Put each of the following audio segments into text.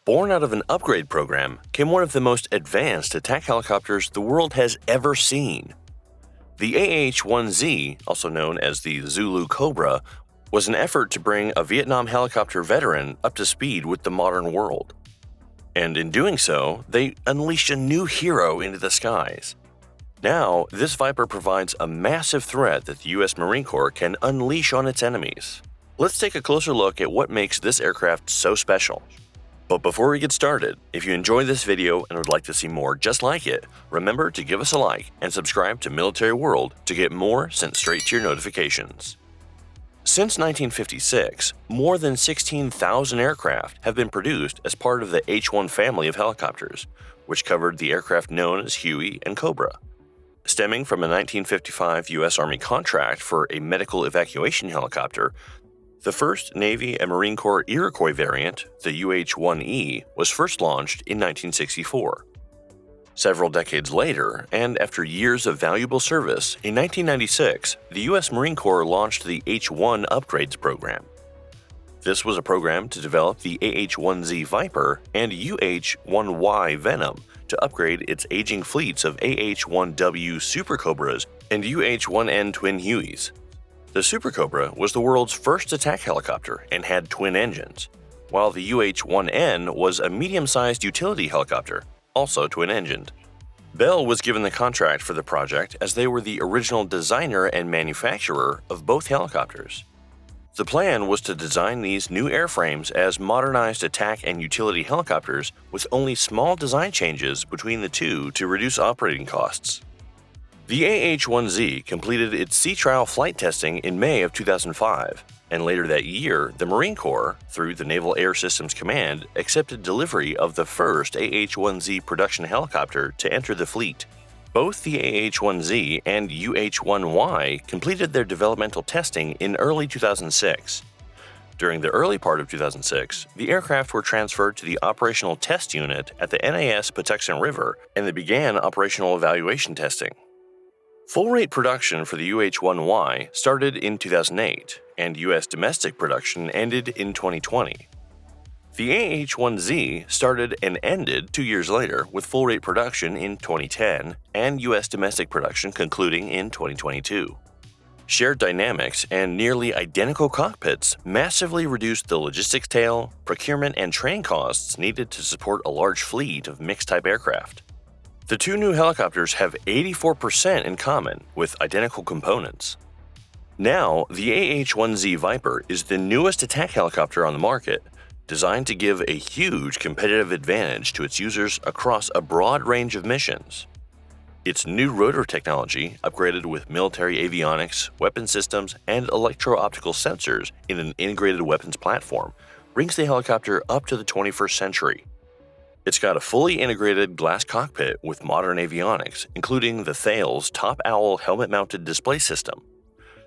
Born out of an upgrade program came one of the most advanced attack helicopters the world has ever seen. The AH-1Z, also known as the Zulu Cobra, was an effort to bring a Vietnam helicopter veteran up to speed with the modern world. And in doing so, they unleashed a new hero into the skies. Now, this Viper provides a massive threat that the U.S. Marine Corps can unleash on its enemies. Let's take a closer look at what makes this aircraft so special. But before we get started, if you enjoyed this video and would like to see more just like it, remember to give us a like and subscribe to Military World to get more sent straight to your notifications. Since 1956, more than 16,000 aircraft have been produced as part of the H-1 family of helicopters, which covered the aircraft known as Huey and Cobra. Stemming from a 1955 U.S. Army contract for a medical evacuation helicopter, the first Navy and Marine Corps Iroquois variant, the UH-1E, was first launched in 1964. Several decades later, and after years of valuable service, in 1996, the U.S. Marine Corps launched the H-1 Upgrades program. This was a program to develop the AH-1Z Viper and UH-1Y Venom to upgrade its aging fleets of AH-1W Super Cobras and UH-1N Twin Hueys. The Super Cobra was the world's first attack helicopter and had twin engines, while the UH-1N was a medium-sized utility helicopter, also twin-engined. Bell was given the contract for the project as they were the original designer and manufacturer of both helicopters. The plan was to design these new airframes as modernized attack and utility helicopters with only small design changes between the two to reduce operating costs. The AH-1Z completed its sea trial flight testing in May of 2005, and later that year, the Marine Corps, through the Naval Air Systems Command, accepted delivery of the first AH-1Z production helicopter to enter the fleet. Both the AH-1Z and UH-1Y completed their developmental testing in early 2006. During the early part of 2006, the aircraft were transferred to the Operational Test Unit at the NAS Patuxent River, and they began operational evaluation testing. Full-rate production for the UH-1Y started in 2008, and U.S. domestic production ended in 2020. The AH-1Z started and ended 2 years later with full-rate production in 2010 and U.S. domestic production concluding in 2022. Shared dynamics and nearly identical cockpits massively reduced the logistics tail, procurement, and training costs needed to support a large fleet of mixed-type aircraft. The two new helicopters have 84% in common with identical components. Now, the AH-1Z Viper is the newest attack helicopter on the market, designed to give a huge competitive advantage to its users across a broad range of missions. Its new rotor technology, upgraded with military avionics, weapon systems, and electro-optical sensors in an integrated weapons platform, brings the helicopter up to the 21st century. It's got a fully integrated glass cockpit with modern avionics, including the Thales Top Owl helmet-mounted display system.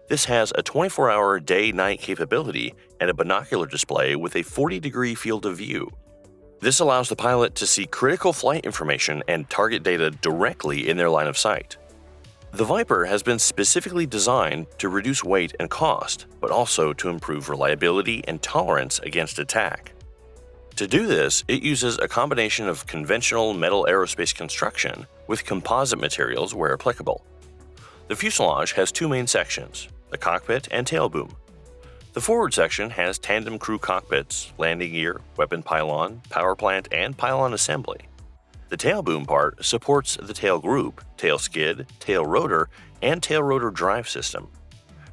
This has a 24-hour day-night capability and a binocular display with a 40-degree field of view. This allows the pilot to see critical flight information and target data directly in their line of sight. The Viper has been specifically designed to reduce weight and cost, but also to improve reliability and tolerance against attack. To do this, it uses a combination of conventional metal aerospace construction with composite materials where applicable. The fuselage has two main sections, the cockpit and tail boom. The forward section has tandem crew cockpits, landing gear, weapon pylon, power plant, and pylon assembly. The tail boom part supports the tail group, tail skid, tail rotor, and tail rotor drive system.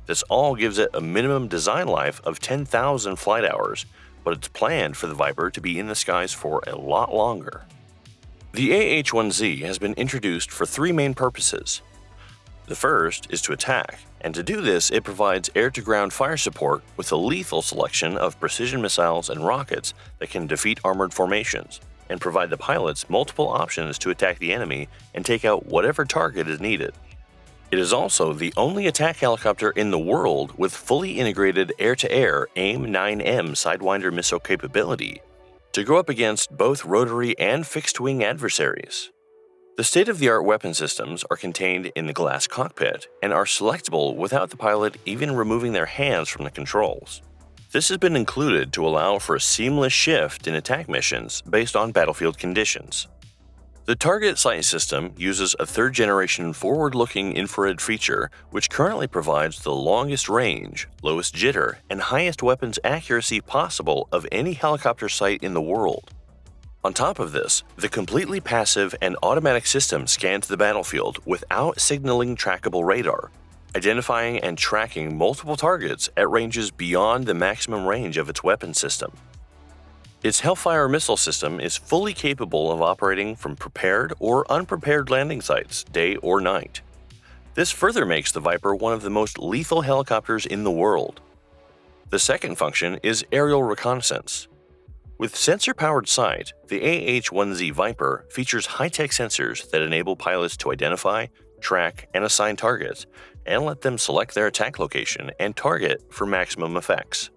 This all gives it a minimum design life of 10,000 flight hours, but it's planned for the Viper to be in the skies for a lot longer. The AH-1Z has been introduced for three main purposes. The first is to attack, and to do this it provides air-to-ground fire support with a lethal selection of precision missiles and rockets that can defeat armored formations, and provide the pilots multiple options to attack the enemy and take out whatever target is needed. It is also the only attack helicopter in the world with fully integrated air-to-air AIM-9M Sidewinder missile capability to go up against both rotary and fixed-wing adversaries. The state-of-the-art weapon systems are contained in the glass cockpit and are selectable without the pilot even removing their hands from the controls. This has been included to allow for a seamless shift in attack missions based on battlefield conditions. The target sight system uses a third-generation forward-looking infrared feature which currently provides the longest range, lowest jitter, and highest weapons accuracy possible of any helicopter sight in the world. On top of this, the completely passive and automatic system scans the battlefield without signaling trackable radar, identifying and tracking multiple targets at ranges beyond the maximum range of its weapon system. Its Hellfire missile system is fully capable of operating from prepared or unprepared landing sites, day or night. This further makes the Viper one of the most lethal helicopters in the world. The second function is aerial reconnaissance. With sensor-powered sight, the AH-1Z Viper features high-tech sensors that enable pilots to identify, track, and assign targets, and let them select their attack location and target for maximum effects.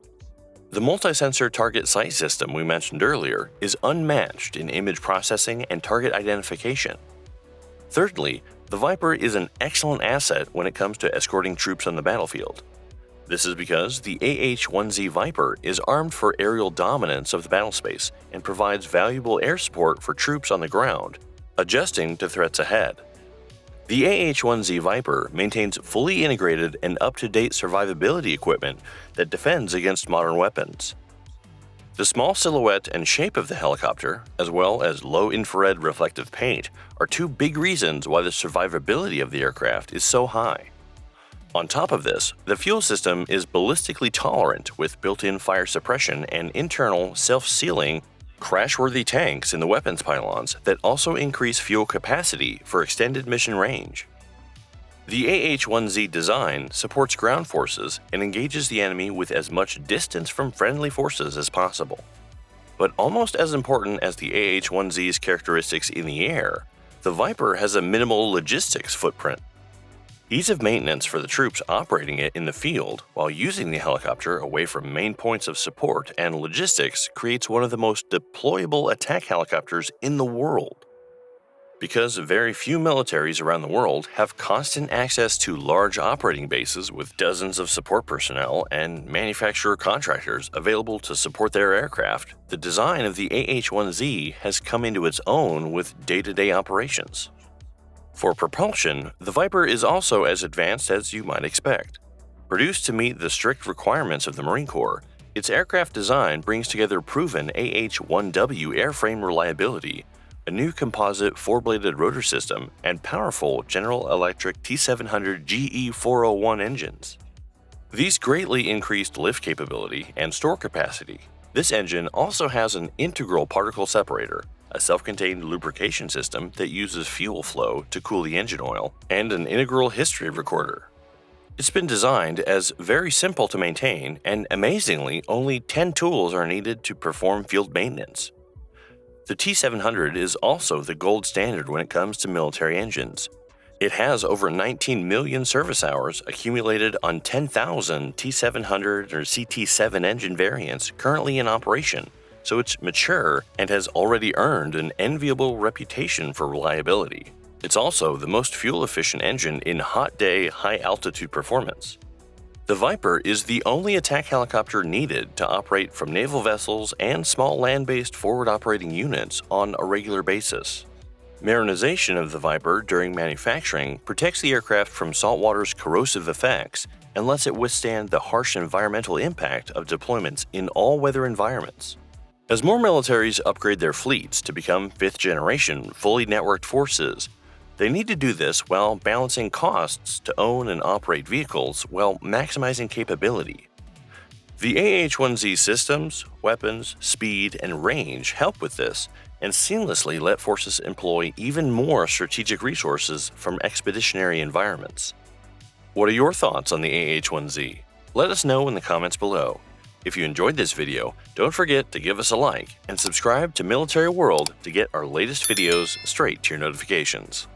The multi-sensor target sight system we mentioned earlier is unmatched in image processing and target identification. Thirdly, the Viper is an excellent asset when it comes to escorting troops on the battlefield. This is because the AH-1Z Viper is armed for aerial dominance of the battlespace and provides valuable air support for troops on the ground, adjusting to threats ahead. The AH-1Z Viper maintains fully integrated and up-to-date survivability equipment that defends against modern weapons. The small silhouette and shape of the helicopter, as well as low infrared reflective paint, are two big reasons why the survivability of the aircraft is so high. On top of this, the fuel system is ballistically tolerant with built-in fire suppression and internal self-sealing crash-worthy tanks in the weapons pylons that also increase fuel capacity for extended mission range. The AH-1Z design supports ground forces and engages the enemy with as much distance from friendly forces as possible. But almost as important as the AH-1Z's characteristics in the air, the Viper has a minimal logistics footprint. Ease of maintenance for the troops operating it in the field while using the helicopter away from main points of support and logistics creates one of the most deployable attack helicopters in the world. Because very few militaries around the world have constant access to large operating bases with dozens of support personnel and manufacturer contractors available to support their aircraft, the design of the AH-1Z has come into its own with day-to-day operations. For propulsion, the Viper is also as advanced as you might expect. Produced to meet the strict requirements of the Marine Corps, its aircraft design brings together proven AH-1W airframe reliability, a new composite four-bladed rotor system, and powerful General Electric T700 GE401 engines. These greatly increased lift capability and store capacity. This engine also has an integral particle separator, a self-contained lubrication system that uses fuel flow to cool the engine oil, and an integral history recorder. It's been designed as very simple to maintain, and amazingly, only 10 tools are needed to perform field maintenance. The T700 is also the gold standard when it comes to military engines. It has over 19 million service hours accumulated on 10,000 T700 or CT7 engine variants currently in operation, so it's mature and has already earned an enviable reputation for reliability. It's also the most fuel-efficient engine in hot-day, high-altitude performance. The Viper is the only attack helicopter needed to operate from naval vessels and small land-based forward-operating units on a regular basis. Marinization of the Viper during manufacturing protects the aircraft from saltwater's corrosive effects and lets it withstand the harsh environmental impact of deployments in all-weather environments. As more militaries upgrade their fleets to become fifth-generation, fully networked forces, they need to do this while balancing costs to own and operate vehicles while maximizing capability. The AH-1Z systems, weapons, speed, and range help with this and seamlessly let forces employ even more strategic resources from expeditionary environments. What are your thoughts on the AH-1Z? Let us know in the comments below. If you enjoyed this video, don't forget to give us a like and subscribe to Military World to get our latest videos straight to your notifications.